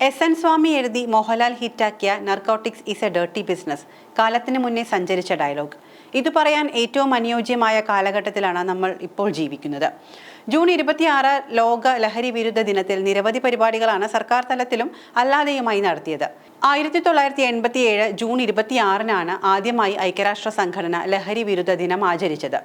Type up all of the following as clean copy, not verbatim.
എസ്.എൻ. സ്വാമി എഴുതി മോഹൻലാൽ ഹിറ്റാക്കിയ narcotics is a dirty business കാലത്തിന് മുന്നേ സഞ്ചരിച്ച ഡയലോഗ്. ഇത് പറയാൻ ഏറ്റവും അനുയോജ്യമായ കാലഘട്ടത്തിലാണ് നമ്മൾ ഇപ്പോൾ ജീവിക്കുന്നത്. ജൂൺ 26 ലോക ലഹരി വിരുദ്ധ ദിനത്തിൽ നിരവധി പരിപാടികളാണ് സർക്കാർ തലത്തിലും അല്ലാതെയുമായി നടത്തിയത്. 1987 ജൂൺ 26 ആദ്യമായി ഐക്യരാഷ്ട്ര സംഘടന ലഹരി വിരുദ്ധ ദിനം ആചരിച്ചത്.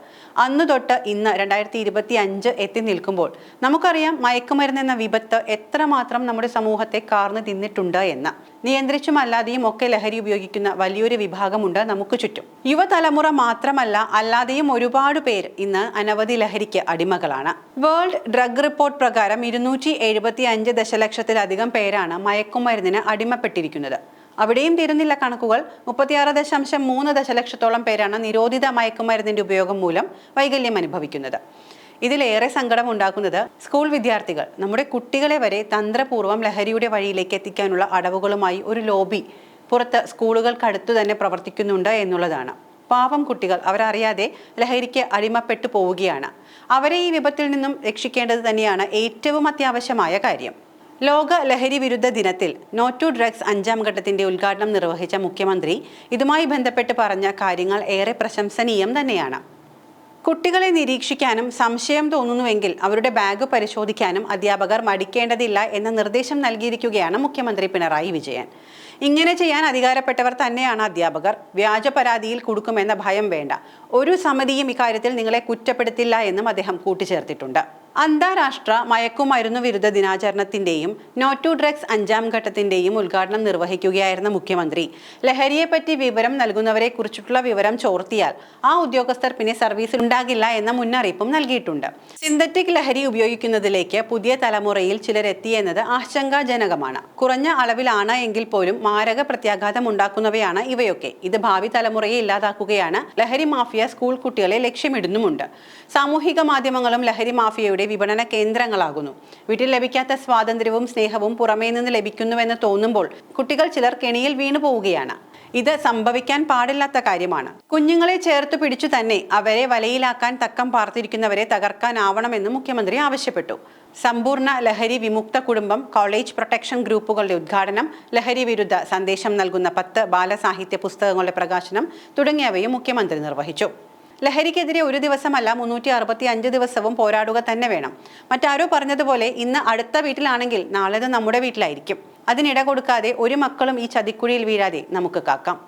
അന്നു തൊട്ട് ഇന്ന് 2025 എത്തി നിൽക്കുമ്പോൾ നമുക്കറിയാം മയക്കുമരുന്ന് എന്ന വിപത്ത് എത്രമാത്രം നമ്മുടെ സമൂഹത്തെ കാർന്നു തിന്നിട്ടുണ്ട് എന്ന്. നിയന്ത്രിച്ചും അല്ലാതെയും ഒക്കെ ലഹരി ഉപയോഗിക്കുന്ന വലിയൊരു വിഭാഗമുണ്ട് നമുക്ക് ചുറ്റും. യുവതലമുറ മാത്രമല്ല, അല്ലാതെയും ഒരുപാട് പേർ ഇന്ന് അനവധി ലഹരിക്ക് അടിമകളാണ്. വേൾഡ് ഡ്രഗ് റിപ്പോർട്ട് പ്രകാരം 275 ദശലക്ഷത്തിലധികം പേരാണ് മയക്കുമരുന്നിന് അടിമപ്പെട്ടിരിക്കുന്നത്. അവിടെയും തീരുന്നില്ല കണക്കുകൾ. 36.3 ദശലക്ഷത്തോളം പേരാണ് നിരോധിത മയക്കുമരുന്നിന്റെ ഉപയോഗം മൂലം വൈകല്യം അനുഭവിക്കുന്നത്. ഇതിലേറെ സങ്കടം ഉണ്ടാക്കുന്നത് സ്കൂൾ വിദ്യാർത്ഥികൾ, നമ്മുടെ കുട്ടികളെ വരെ തന്ത്രപൂർവ്വം ലഹരിയുടെ വഴിയിലേക്ക് എത്തിക്കാനുള്ള അടവുകളുമായി ഒരു ലോബി പുറത്ത് സ്കൂളുകൾക്കടുത്തു തന്നെ പ്രവർത്തിക്കുന്നുണ്ട് എന്നുള്ളതാണ്. പാവം കുട്ടികൾ അവരറിയാതെ ലഹരിക്ക് അടിമപ്പെട്ടു പോവുകയാണ്. അവരെ ഈ വിപത്തിൽ നിന്നും രക്ഷിക്കേണ്ടത് തന്നെയാണ് ഏറ്റവും അത്യാവശ്യമായ കാര്യം. ലോക ലഹരി വിരുദ്ധ ദിനത്തിൽ നോ ടു ഡ്രഗ്സ് 5ാം ഘട്ടത്തിന്റെ ഉദ്ഘാടനം നിർവഹിച്ച മുഖ്യമന്ത്രി ഇതുമായി ബന്ധപ്പെട്ട് പറഞ്ഞ കാര്യങ്ങൾ ഏറെ പ്രശംസനീയം തന്നെയാണ്. കുട്ടികളെ നിരീക്ഷിക്കാനും സംശയം തോന്നുന്നുവെങ്കിൽ അവരുടെ ബാഗ് പരിശോധിക്കാനും അധ്യാപകർ മടിക്കേണ്ടതില്ല എന്ന നിർദ്ദേശം നൽകിയിരിക്കുകയാണ് മുഖ്യമന്ത്രി പിണറായി വിജയൻ. ഇങ്ങനെ ചെയ്യാൻ അധികാരപ്പെട്ടവർ തന്നെയാണ് അധ്യാപകർ. വ്യാജ പരാതിയിൽ കുടുക്കുമെന്ന ഭയം വേണ്ട. ഒരു സമിതിയും ഇക്കാര്യത്തിൽ നിങ്ങളെ കുറ്റപ്പെടുത്തില്ല എന്നും അദ്ദേഹം കൂട്ടിച്ചേർത്തിട്ടുണ്ട്. അന്താരാഷ്ട്ര മയക്കുമരുന്നു വിരുദ്ധ ദിനാചരണത്തിന്റെയും നോ ടു ഡ്രഗ്സ് 5ാം ഘട്ടത്തിന്റെയും ഉദ്ഘാടനം നിർവഹിക്കുകയായിരുന്ന മുഖ്യമന്ത്രി ലഹരിയെപ്പറ്റി വിവരം നൽകുന്നവരെ കുറിച്ചിട്ടുള്ള വിവരം ചോർത്തിയാൽ ആ ഉദ്യോഗസ്ഥർ പിന്നെ സർവീസിൽ ഉണ്ടാകില്ല എന്ന മുന്നറിയിപ്പും നൽകിയിട്ടുണ്ട്. സിന്തറ്റിക് ലഹരി ഉപയോഗിക്കുന്നതിലേക്ക് പുതിയ തലമുറയിൽ ചിലരെത്തിയെന്നത് ആശങ്കാജനകമാണ്. കുറഞ്ഞ അളവിലാണ് എങ്കിൽ പോലും മാരക പ്രത്യാഘാതം ഉണ്ടാക്കുന്നവയാണ് ഇവയൊക്കെ. ഇത് ഭാവി തലമുറയെ ഇല്ലാതാക്കുകയാണ്. ലഹരി മാഫിയ സ്കൂൾ കുട്ടികളെ ലക്ഷ്യമിടുന്നുമുണ്ട്. സാമൂഹിക മാധ്യമങ്ങളും ലഹരി മാഫിയയുടെ വിപണന കേന്ദ്രങ്ങളാകുന്നു. വീട്ടിൽ ലഭിക്കാത്ത സ്വാതന്ത്ര്യവും സ്നേഹവും പുറമേ നിന്ന് ലഭിക്കുന്നുവെന്ന് തോന്നുമ്പോൾ കുട്ടികൾ ചിലർ കെണിയിൽ വീണു പോവുകയാണ്. ഇത് സംഭവിക്കാൻ പാടില്ലാത്ത കാര്യമാണ്. കുഞ്ഞുങ്ങളെ ചേർത്ത് പിടിച്ചു തന്നെ അവരെ വലയിലാക്കാൻ തക്കം പാർത്തിരിക്കുന്നവരെ തകർക്കാനാവണമെന്ന് മുഖ്യമന്ത്രി ആവശ്യപ്പെട്ടു. സമ്പൂർണ്ണ ലഹരി വിമുക്ത കുടുംബം, കോളേജ് പ്രൊട്ടക്ഷൻ ഗ്രൂപ്പുകളുടെ ഉദ്ഘാടനം, ലഹരി വിരുദ്ധ സന്ദേശം നൽകുന്ന 10 ബാലസാഹിത്യ പുസ്തകങ്ങളുടെ പ്രകാശനം തുടങ്ങിയവയും മുഖ്യമന്ത്രി നിർവഹിച്ചു. ലഹരിക്കെതിരെ ഒരു ദിവസമല്ല 365 ദിവസവും പോരാടുക തന്നെ വേണം. മറ്റാരോ പറഞ്ഞതുപോലെ ഇന്ന് അടുത്ത വീട്ടിലാണെങ്കിൽ നാളെ നമ്മുടെ വീട്ടിലായിരിക്കും. അതിനിട കൊടുക്കാതെ ഒരു മക്കളും ഈ ചതിക്കുഴിയിൽ വീഴാതെ നമുക്ക് കാക്കാം.